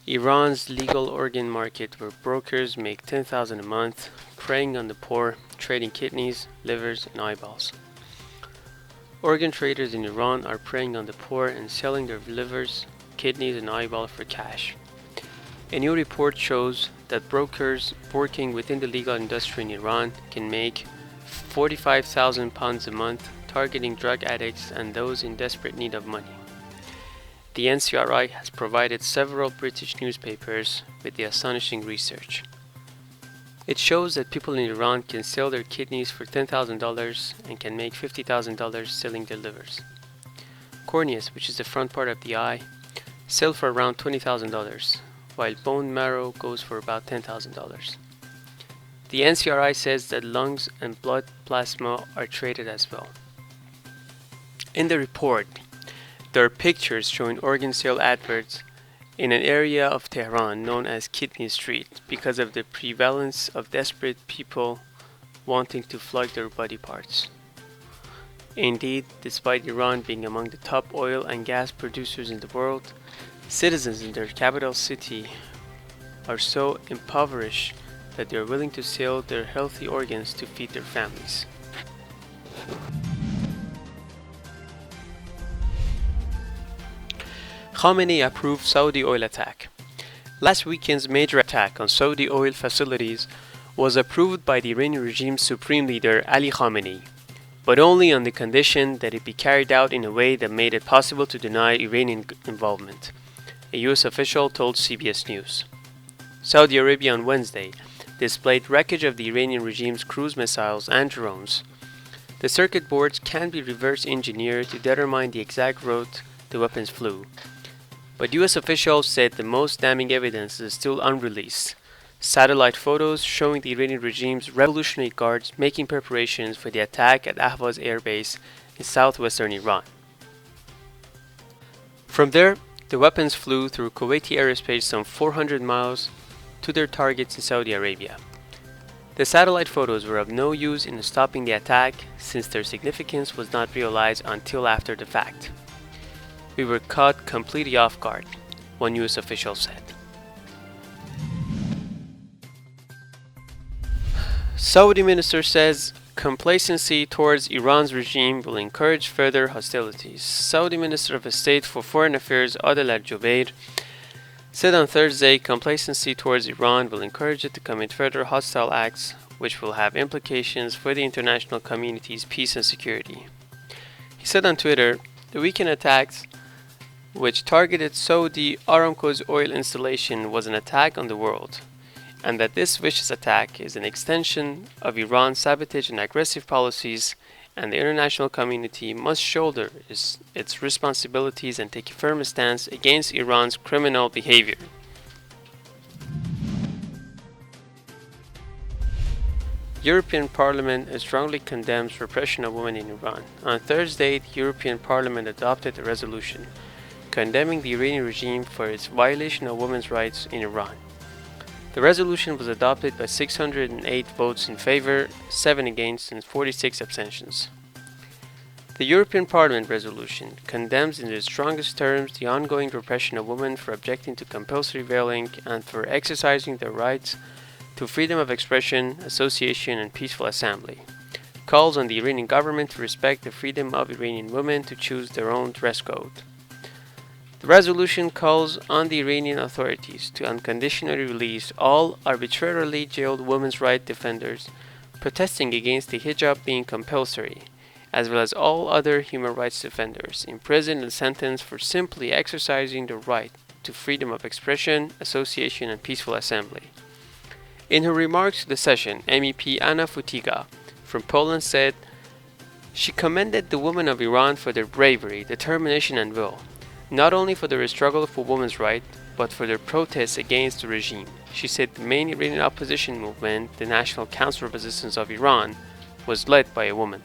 Iran's legal organ market where brokers make $10,000 a month, preying on the poor, trading kidneys, livers, and eyeballs. Organ traders in Iran are preying on the poor and selling their livers, kidneys, and eyeballs for cash. A new report shows that brokers working within the legal industry in Iran can make £45,000 a month, targeting drug addicts and those in desperate need of money. The NCRI has provided several British newspapers with the astonishing research. It shows that people in Iran can sell their kidneys for $10,000 and can make $50,000 selling their livers. Corneas, which is the front part of the eye, sell for around $20,000, while bone marrow goes for about $10,000. The NCRI says that lungs and blood plasma are traded as well. In the report, there are pictures showing organ sale adverts in an area of Tehran known as Kidney Street because of the prevalence of desperate people wanting to flog their body parts. Indeed, despite Iran being among the top oil and gas producers in the world, citizens in their capital city are so impoverished that they are willing to sell their healthy organs to feed their families. Khamenei approved Saudi oil attack. Last weekend's major attack on Saudi oil facilities was approved by the Iranian regime's supreme leader Ali Khamenei, but only on the condition that it be carried out in a way that made it possible to deny Iranian involvement, a US official told CBS News. Saudi Arabia on Wednesday displayed wreckage of the Iranian regime's cruise missiles and drones. The circuit boards can be reverse engineered to determine the exact route the weapons flew. But US officials said the most damning evidence is still unreleased. Satellite photos showing the Iranian regime's Revolutionary Guards making preparations for the attack at Ahvaz Air Base in southwestern Iran. From there, the weapons flew through Kuwaiti airspace some 400 miles to their targets in Saudi Arabia. The satellite photos were of no use in stopping the attack since their significance was not realized until after the fact. We were caught completely off guard, one US official said. Saudi minister says complacency towards Iran's regime will encourage further hostilities. Saudi Minister of State for Foreign Affairs Adel al-Jubeir said on Thursday complacency towards Iran will encourage it to commit further hostile acts which will have implications for the international community's peace and security. He said on Twitter, the weekend attacks which targeted Saudi Aramco's oil installation was an attack on the world, and that this vicious attack is an extension of Iran's sabotage and aggressive policies, and the international community must shoulder its responsibilities and take a firm stance against Iran's criminal behavior. European Parliament strongly condemns repression of women in Iran. On Thursday, the European Parliament adopted a resolution condemning the Iranian regime for its violation of women's rights in Iran. The resolution was adopted by 608 votes in favor, 7 against, and 46 abstentions. The European Parliament resolution condemns in the strongest terms the ongoing repression of women for objecting to compulsory veiling and for exercising their rights to freedom of expression, association, and peaceful assembly. Calls on the Iranian government to respect the freedom of Iranian women to choose their own dress code. The resolution calls on the Iranian authorities to unconditionally release all arbitrarily jailed women's rights defenders protesting against the hijab being compulsory, as well as all other human rights defenders imprisoned and sentenced for simply exercising the right to freedom of expression, association, and peaceful assembly. In her remarks to the session, MEP Anna Futiga from Poland said she commended the women of Iran for their bravery, determination, and will, not only for their struggle for women's rights, but for their protests against the regime. She said the main Iranian opposition movement, the National Council of Resistance of Iran, was led by a woman.